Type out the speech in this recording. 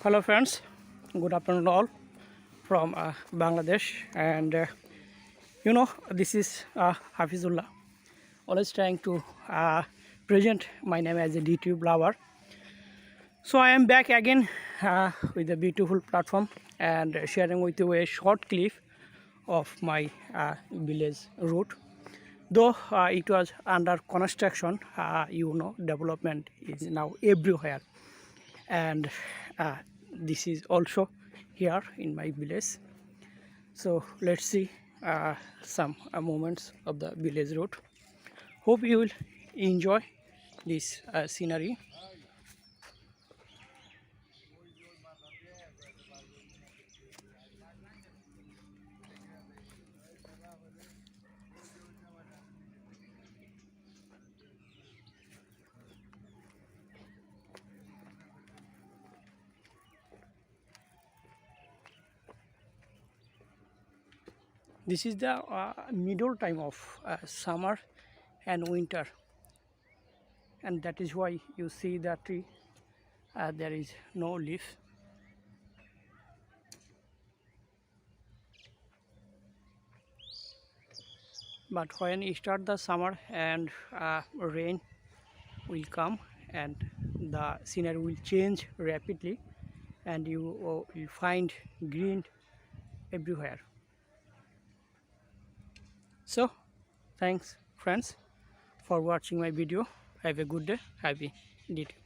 Hello friends, good afternoon all from Bangladesh, and this is Hafizullah, always trying to present my name as a DTube lover. So I am back again with a beautiful platform and sharing with you a short clip of my village route. Though it was under construction, development is now everywhere, and this is also here in my village. So let's see some moments of the village road. Hope you will enjoy this scenery. This is the middle time of summer and winter, and that is why you see the tree there is no leaf. But when you start the summer and rain will come, and the scenery will change rapidly, and you will find green everywhere. So thanks friends for watching my video. Have a good day. Happy DT.